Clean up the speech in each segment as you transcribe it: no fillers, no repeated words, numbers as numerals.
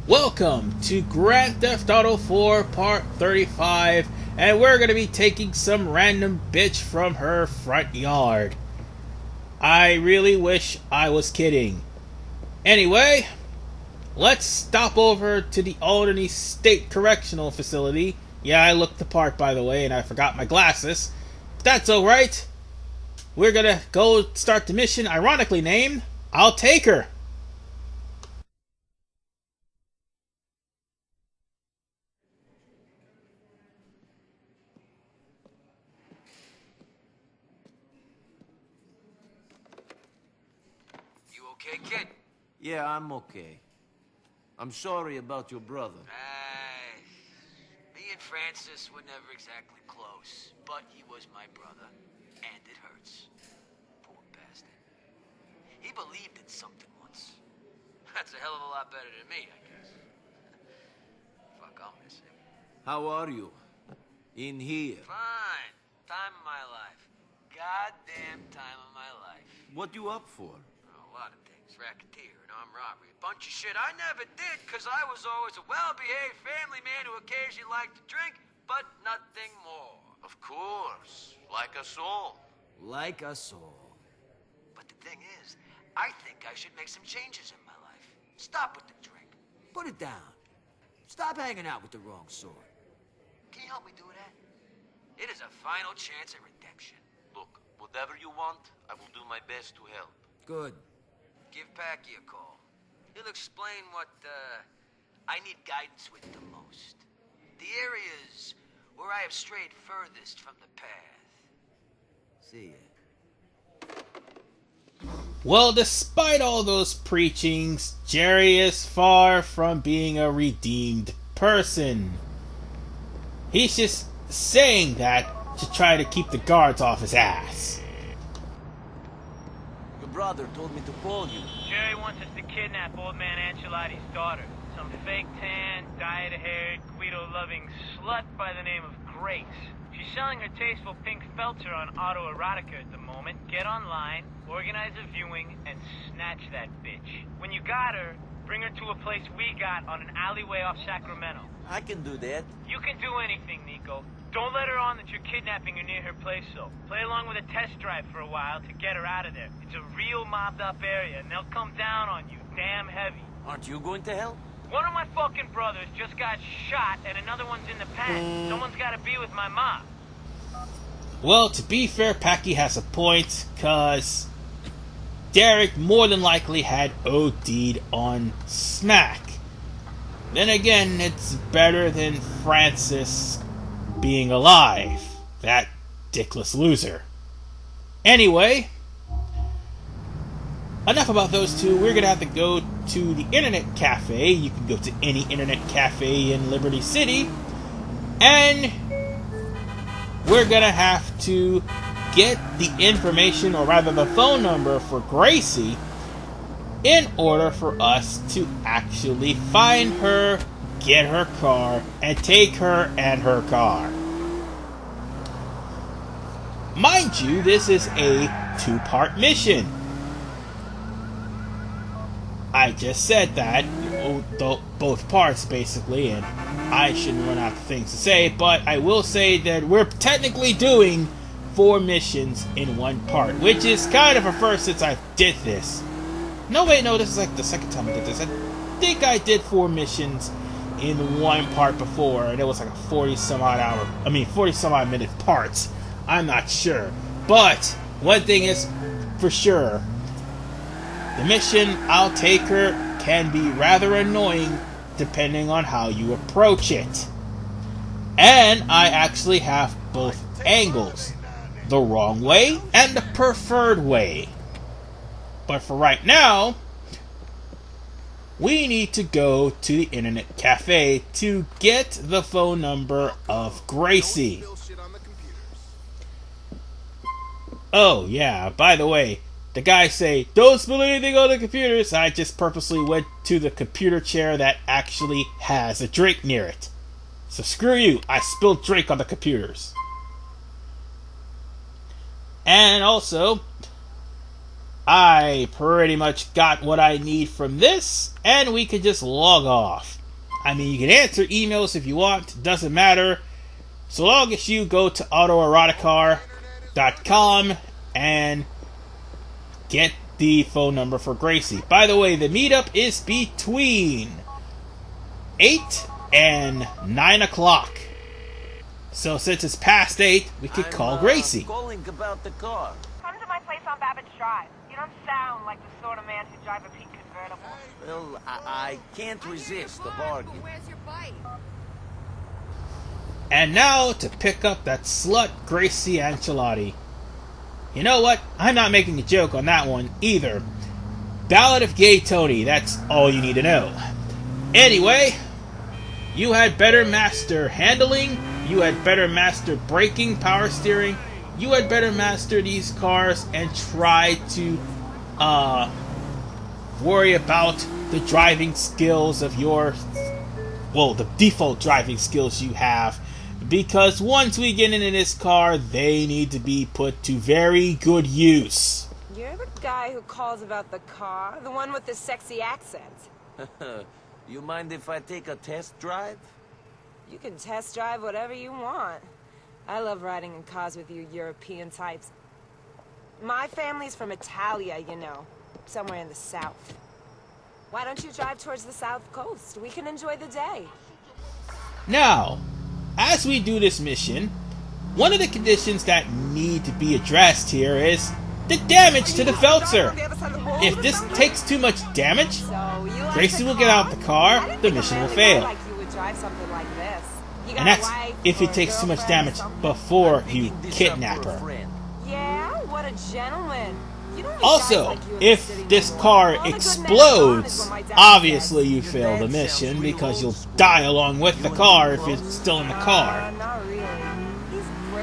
Welcome to Grand Theft Auto 4 Part 35, and we're gonna be taking some random bitch from her front yard. I really wish I was kidding. Anyway, let's stop over to the Albany State Correctional Facility. Yeah, I looked the part, by the way, and I forgot my glasses. But that's alright. We're gonna go start the mission, ironically named, I'll Take Her. You okay, kid? Yeah, I'm okay. I'm sorry about your brother. Me and Francis were never exactly close, but he was my brother, and it hurts. Poor bastard. He believed in something once. That's a hell of a lot better than me, I guess. Fuck, I'll miss him. How are you? In here. Fine. Time of my life. Goddamn time of my life. What you up for? A lot of things. Racketeer and armed robbery. A bunch of shit I never did because I was always a well-behaved family man who occasionally liked to drink, but nothing more. Of course. Like us all. Like us all. But the thing is, I think I should make some changes in my life. Stop with the drink. Put it down. Stop hanging out with the wrong sort. Can you help me do that? It is a final chance at redemption. Look, whatever you want, I will do my best to help. Good. Give Packy a call. He'll explain what, I need guidance with the most. The areas where I have strayed furthest from the path. See ya. Well, despite all those preachings, Gerry is far from being a redeemed person. He's just saying that to try to keep the guards off his ass. Your brother told me to call you. Gerry wants us to kidnap old man Ancelottis' daughter. Some fake tan, dyed-haired, Guido-loving slut by the name of Grace. She's selling her tasteful pink felter on autoerotica at the moment. Get online, organize a viewing, and snatch that bitch. When you got her, bring her to a place we got on an alleyway off Sacramento. I can do that. You can do anything, Nico. Don't let her on that you're kidnapping her near her place, though. Play along with a test drive for a while to get her out of there. It's a real mobbed-up area, and they'll come down on you damn heavy. Aren't you going to help? One of my fucking brothers just got shot, and another one's in the pen. Someone's gotta be with my mom. Well, to be fair, Packy has a point, cause Derek more than likely had OD'd on smack. Then again, it's better than Francis being alive. That dickless loser. Anyway, enough about those two. We're gonna have to go to the internet cafe. You can go to any internet cafe in Liberty City, and we're gonna have to get the information, or rather the phone number for Gracie, in order for us to actually find her, get her car, and take her and her car. Mind you, this is a two-part mission. I just said that, both parts basically, and I shouldn't run out of things to say, but I will say that we're technically doing 4 missions in one part, which is kind of a first since I did this. No, wait, no, this is like the second time I did this. I think I did 4 missions in one part before, and it was like a 40 some odd minute parts. I'm not sure. But one thing is for sure, the mission I'll Take Her can be rather annoying depending on how you approach it. And I actually have both angles, the wrong way and the preferred way. But for right now, we need to go to the internet cafe to get the phone number of Gracie. Oh yeah, by the way, the guys say, don't spill anything on the computers. I just purposely went to the computer chair that actually has a drink near it. So screw you, I spilled drink on the computers. And also, I pretty much got what I need from this, and we can just log off. I mean, you can answer emails if you want, doesn't matter, so long as you go to autoeroticar.com and get the phone number for Gracie. By the way, the meetup is between 8 and 9 o'clock. So since it's past 8, we could call Gracie. Calling about the car. Come to my place on Babbage Drive. You don't sound like the sort of man who'd drive a pink convertible. Well, I can't resist the bargain. Where's your bike? And now to pick up that slut Gracie Ancelotti. You know what? I'm not making a joke on that one either. Ballad of Gay Tony, that's all you need to know. Anyway, you had better master handling, you had better master braking, power steering, you had better master these cars and try to worry about the driving skills of your, well, the default driving skills you have. Because once we get into this car, they need to be put to very good use. You're the guy who calls about the car, the one with the sexy accent. You mind if I take a test drive? You can test drive whatever you want. I love riding in cars with you European types. My family's from Italia, you know, somewhere in the south. Why don't you drive towards the south coast? We can enjoy the day. Now, as we do this mission, one of the conditions that need to be addressed here is the damage to the Feltzer. If this takes too much damage, Gracie will get out of the car, the mission will fail. And that's if it takes too much damage before you kidnap her. Yeah, what a gentleman. Also, if this car explodes, obviously you fail the mission because you'll die along with the car if you're still in the car.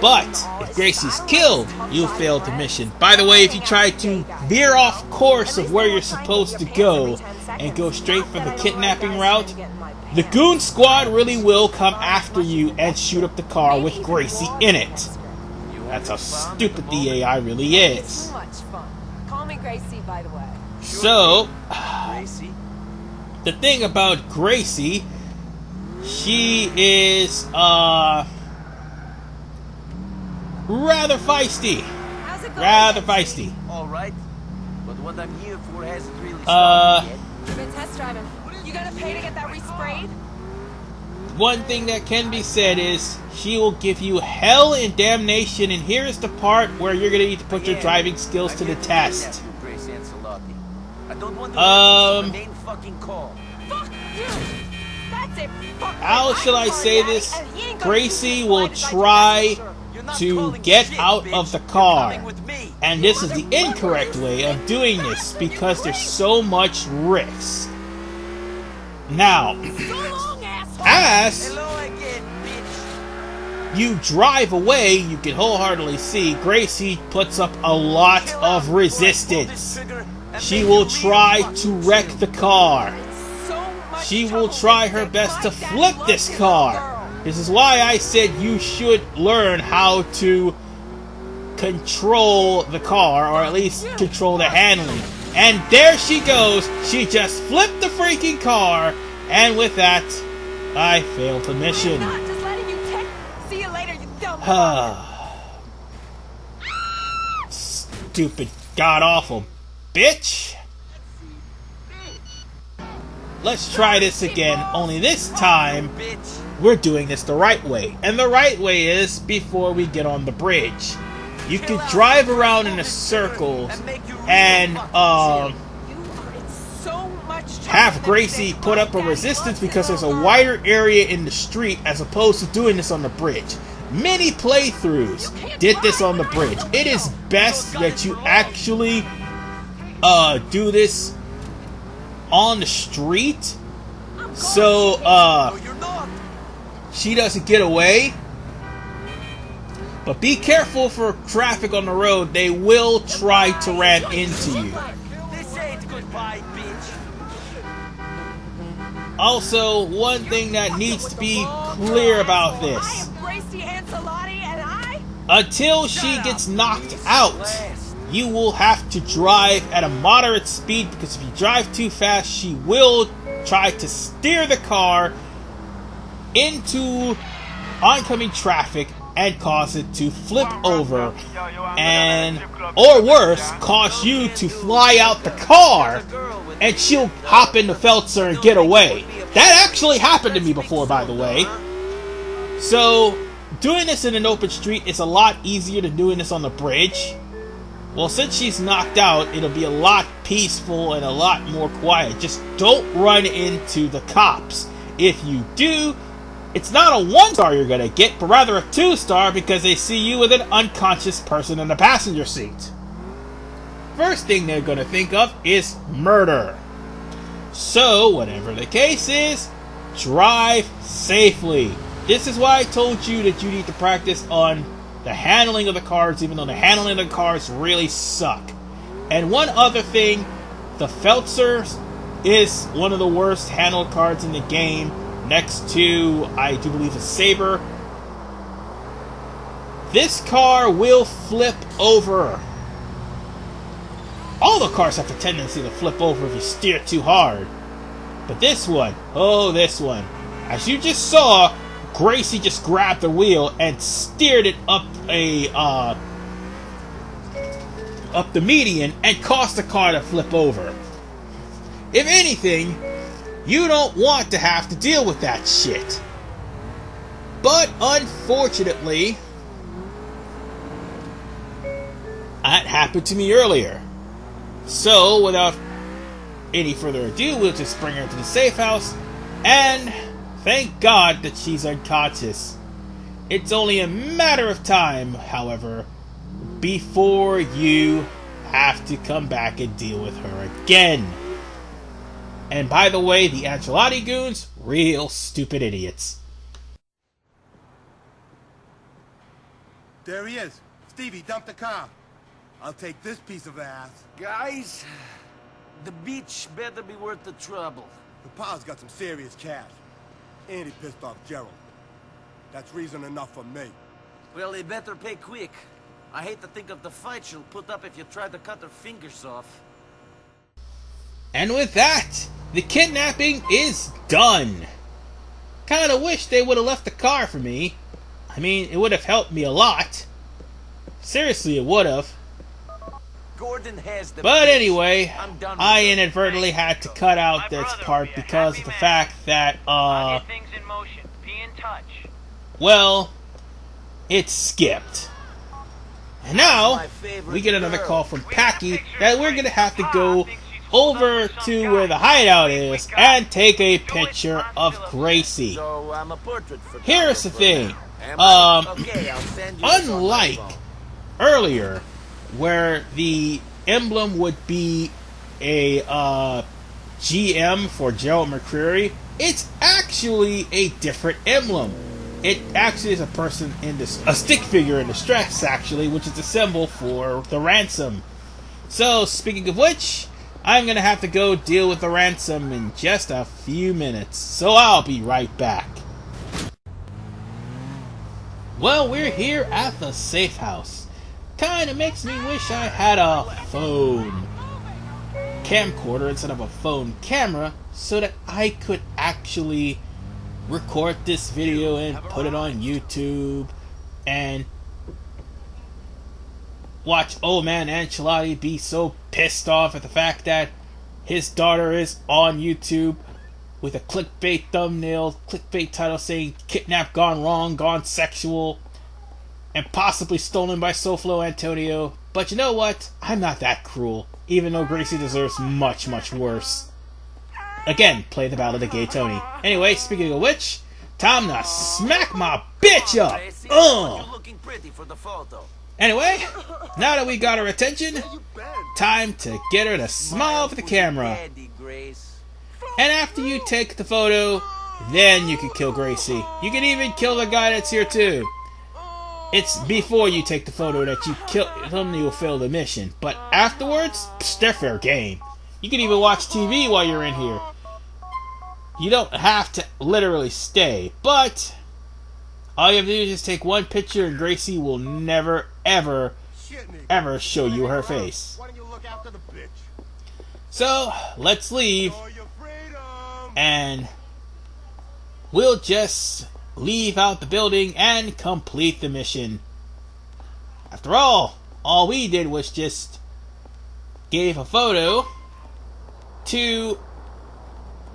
But if Gracie's killed, you failed the mission. By the way, if you try to veer off course of where you're supposed to go and go straight for the kidnapping route, the goon squad really will come after you and shoot up the car with Gracie in it. That's how stupid the AI really is. Call me Gracie, by the way. So, the thing about Gracie, she is, rather feisty. How's it going? Rather feisty. Alright, but what I'm here for hasn't really started yet. You've been test driving. You gotta pay to get that resprayed? One thing that can be said is, she will give you hell and damnation, and here's the part where you're gonna need to put your driving skills to the test. Gracie Ancelotti. I don't want to main fucking call. Fuck you! That's it, fuck How it. shall I say this? Gracie will try to get out of the car. And this is the incorrect way of doing this because there's so much risk. Now, as you drive away, you can wholeheartedly see Gracie puts up a lot of resistance. She will try to wreck the car. She will try her best to flip this car. This is why I said you should learn how to control the car, or at least control the handling. And there she goes. She just flipped the freaking car, and with that, I failed the mission. Just letting you see you later, you dumb. Stupid, god-awful bitch. Let's try this again, only this time, we're doing this the right way. And the right way is before we get on the bridge. You can drive around in a circle and have Gracie put up a resistance because there's a wider area in the street as opposed to doing this on the bridge. Many playthroughs did this on the bridge. It is best that you actually do this on the street so she doesn't get away. But be careful for traffic on the road. They will try to ram into you. Also, one thing that needs to be clear about this. Until she gets knocked out, you will have to drive at a moderate speed, because if you drive too fast, she will try to steer the car into oncoming traffic and cause it to flip over, and, or worse, cause you to fly out the car, and she'll hop into Feltzer and get away. That actually happened to me before, by the way. So, doing this in an open street is a lot easier than doing this on the bridge. Well, since she's knocked out, it'll be a lot peaceful and a lot more quiet. Just don't run into the cops. If you do, it's not a 1-star you're gonna get, but rather a 2-star, because they see you with an unconscious person in the passenger seat. First thing they're gonna think of is murder. So, whatever the case is, drive safely. This is why I told you that you need to practice on the handling of the cards, even though the handling of the cards really suck. And one other thing, the Feltzer is one of the worst handled cards in the game, next to, I do believe, a Saber. This car will flip over. All the cars have a tendency to flip over if you steer too hard. But this one, oh, this one. As you just saw, Gracie just grabbed the wheel and steered it up the median and caused the car to flip over. If anything, you don't want to have to deal with that shit. But unfortunately, that happened to me earlier. So, without any further ado, we'll just bring her to the safe house, and thank God that she's unconscious. It's only a matter of time, however, before you have to come back and deal with her again. And by the way, the Ancelotti goons, real stupid idiots. There he is. Stevie, dump the car. I'll take this piece of ass. Guys, the beach better be worth the trouble. The pa's got some serious cash. And he pissed off Gerald. That's reason enough for me. Well, they better pay quick. I hate to think of the fight she'll put up if you try to cut her fingers off. And with that, the kidnapping is done. Kinda wish they would have left the car for me. I mean, it would have helped me a lot. Seriously, it would have. Gordon has the But pitch. anyway, I'm done with I her. inadvertently had to cut out this part because of the fact that, I'll get things in motion. Be in touch. well, it skipped. And now, My favorite we get another girl. call from Packy that we're gonna have to go over to where the hideout is and take a picture of Gracie. So I'm a portrait photographer. Here's the thing, Am I? Okay, I'll send you this on my unlike phone. earlier, where the emblem would be a GM for Gerald McCreary, it's actually a different emblem. It actually is a person in this, a stick figure in distress, actually, which is a symbol for the ransom. So, speaking of which, I'm gonna have to go deal with the ransom in just a few minutes. So I'll be right back. Well, we're here at the safe house. Kinda makes me wish I had a phone camcorder instead of a phone camera so that I could actually record this video and put it on YouTube and watch old man Ancelotti be so pissed off at the fact that his daughter is on YouTube with a clickbait thumbnail, clickbait title saying kidnapped, gone wrong, gone sexual, and possibly stolen by Soflo Antonio. But you know what? I'm not that cruel, even though Gracie deserves much, much worse. Again, play the Ballad of Gay Tony. Anyway, speaking of which, time to smack my bitch up! Gracie, you're looking pretty for the photo. Anyway, now that we got her attention, time to get her to smile for the camera. Daddy, Grace. And after you take the photo, then you can kill Gracie. You can even kill the guy that's here too. It's before you take the photo that you kill him, you'll fail the mission. But afterwards, they're fair game. You can even watch TV while you're in here. You don't have to literally stay, but all you have to do is just take one picture and Gracie will never, ever ever show you her face. Why don't you look after the bitch? So, let's leave, For your freedom. and we'll just leave out the building and complete the mission. After all we did was just gave a photo to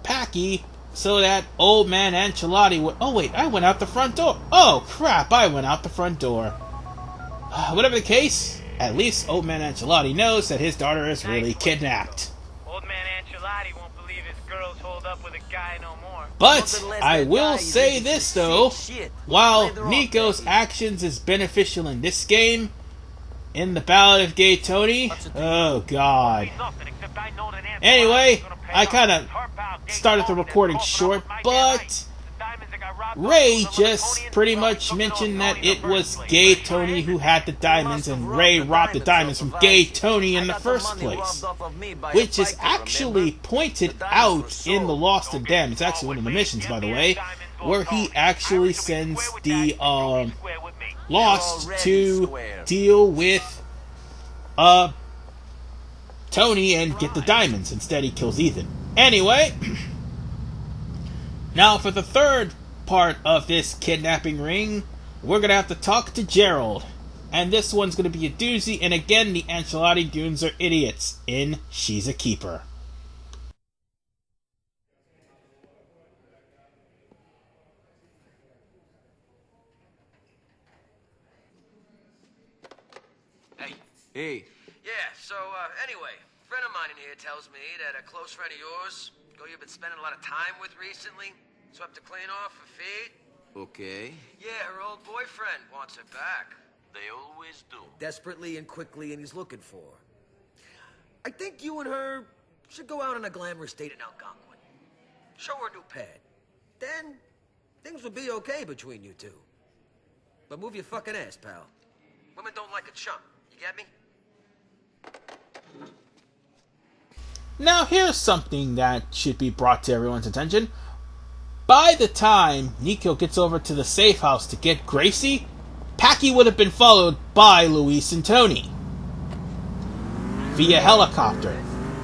Packy so that old man Ancelotti would... Oh wait, I went out the front door. Oh crap, I went out the front door. Whatever the case, at least old man Ancelotti knows that his daughter is really kidnapped. Old man Ancelotti won't believe his girls hold up with a guy no more. But I will say this though, while Nico's actions is beneficial in this game, in the Ballad of Gay Tony, oh god. Anyway, I kind of started the recording short, but Ray just pretty much mentioned that it was Gay Tony who had the diamonds, and Ray robbed the diamonds from Gay Tony in the first place, which is actually pointed out in the Lost and Damned. It's actually one of the missions, by the way, where he actually sends the Lost to deal with Tony and get the diamonds. Instead, he kills Ethan. Anyway, now for the third part of this kidnapping ring, we're gonna have to talk to Gerald, and this one's gonna be a doozy. And again, the Ancelotti goons are idiots in She's a Keeper. Hey. Yeah, so, anyway, a friend of mine in here tells me that a close friend of yours, girl you've been spending a lot of time with recently, swept her clean off her feet. Okay. Yeah, her old boyfriend wants her back. They always do. Desperately and quickly, and he's looking for her. I think you and her should go out on a glamorous date in Algonquin. Show her a new pad. Then, things will be okay between you two. But move your fucking ass, pal. Women don't like a chump. You get me? Now here's something that should be brought to everyone's attention. By the time Nico gets over to the safe house to get Gracie, Packy would have been followed by Luis and Tony via helicopter.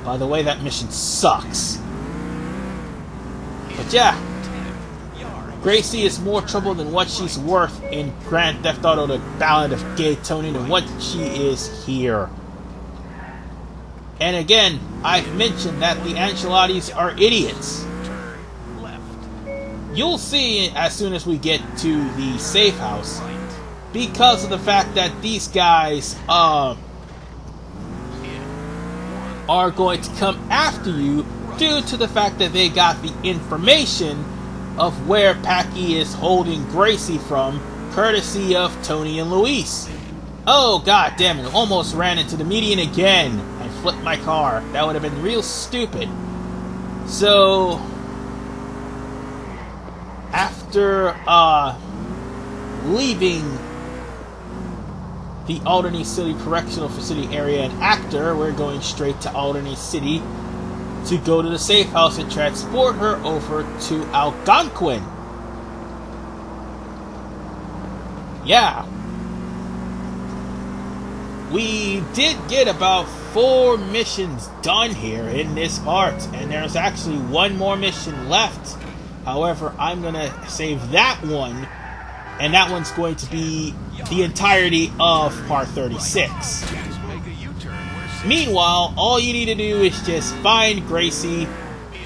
By the way, that mission sucks. But yeah, Gracie is more trouble than what she's worth in Grand Theft Auto: The Ballad of Gay Tony than what she is here. And again, I've mentioned that the Ancelottis are idiots. You'll see as soon as we get to the safe house, because of the fact that these guys are going to come after you due to the fact that they got the information of where Packy is holding Gracie from, courtesy of Tony and Luis. Oh god damn it, almost ran into the median again and flipped my car. That would have been real stupid. So after leaving the Alderney City Correctional Facility area in Actor, we're going straight to Alderney City to go to the safe house and transport her over to Algonquin. Yeah. We did get about 4 missions done here in this part, and there's actually one more mission left. However, I'm going to save that one, and that one's going to be the entirety of part 36. Meanwhile, all you need to do is just find Gracie.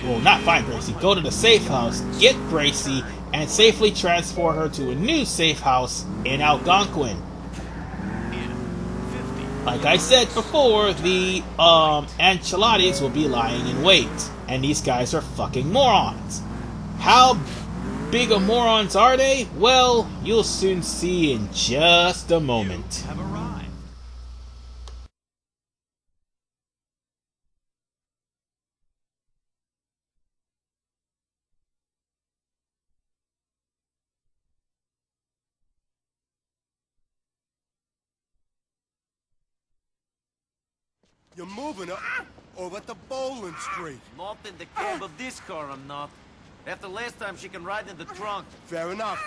Well, not find Gracie. Go to the safe house, get Gracie, and safely transport her to a new safe house in Algonquin. Like I said before, the Ancelottis will be lying in wait. And these guys are fucking morons. How big of morons are they? Well, you'll soon see in just a moment. You're moving her over at the bowling street. Not in the cab of this car, I'm not. After last time, she can ride in the trunk. Fair enough.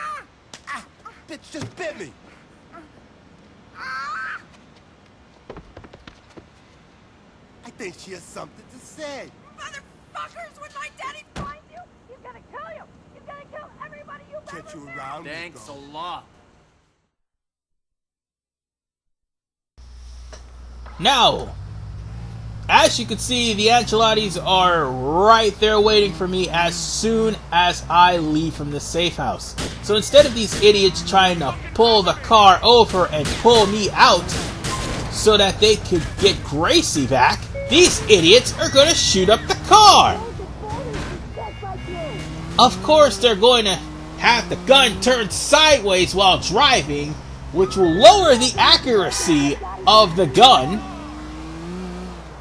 Bitch just bit me. think she has something to say. Motherfuckers, when my daddy finds you, he's gonna kill you. He's gonna kill everybody you've ever Get you met. around, Thanks a Nico. lot. Now, as you can see, the Ancelottis are right there waiting for me as soon as I leave from the safe house. So instead of these idiots trying to pull the car over and pull me out so that they could get Gracie back, these idiots are going to shoot up the car. Of course, they're going to have the gun turned sideways while driving, which will lower the accuracy of the gun.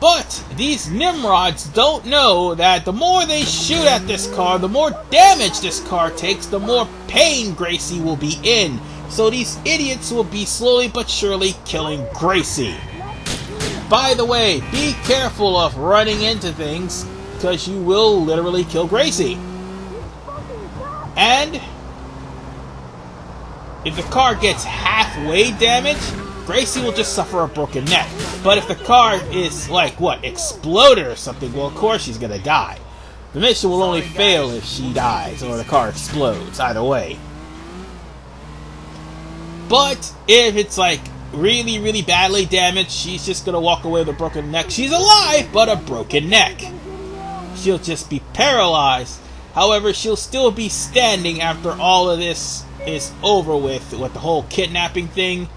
But these Nimrods don't know that the more they shoot at this car, the more damage this car takes, the more pain Gracie will be in. So these idiots will be slowly but surely killing Gracie. By the way, be careful of running into things, because you will literally kill Gracie. And if the car gets halfway damaged, Gracie will just suffer a broken neck. But if the car is, like, what, exploded or something, well, of course she's gonna die. The mission will only fail if she dies or the car explodes, either way. But if it's, like, really, really badly damaged, she's just gonna walk away with a broken neck. She's alive, but a broken neck. She'll just be paralyzed. However, she'll still be standing after all of this is over with the whole kidnapping thing.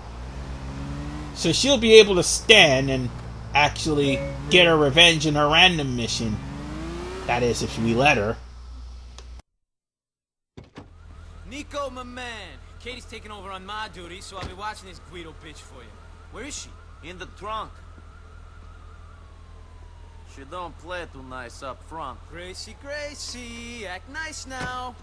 So she'll be able to stand and actually get her revenge in her random mission. That is, if we let her. Nico, my man. Katie's taking over on my duty, so I'll be watching this Guido bitch for you. Where is she? In the trunk. She don't play too nice up front. Gracie, Gracie, act nice now.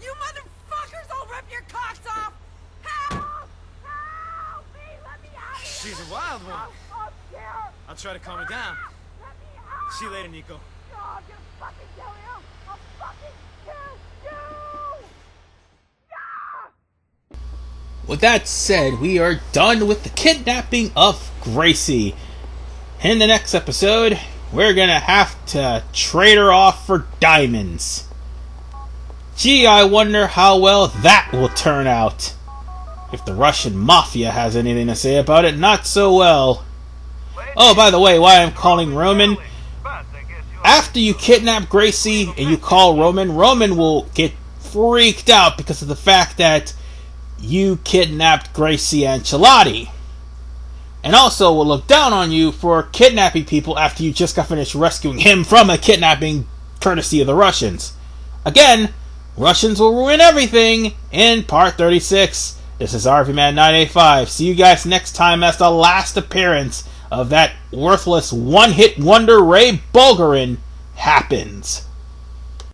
You motherfuckers, I'll rip your cocks off! Help! Help me! Let me out of here! She's a wild one. I'm scared! I'll try to calm her down. Let me out! See you later, Nico. No, I'm gonna fucking kill you! I'll fucking kill you! No! With that said, we are done with the kidnapping of Gracie. In the next episode, we're gonna have to trade her off for diamonds. Gee, I wonder how well that will turn out. If the Russian Mafia has anything to say about it, not so well. Oh, by the way, why I'm calling Roman, after you kidnap Gracie and you call Roman, Roman will get freaked out because of the fact that you kidnapped Gracie Ancelotti. And also will look down on you for kidnapping people after you just got finished rescuing him from a kidnapping courtesy of the Russians. Again, Russians will ruin everything in part 36. This is RVman985. See you guys next time as the last appearance of that worthless one-hit wonder Ray Bulgarin happens.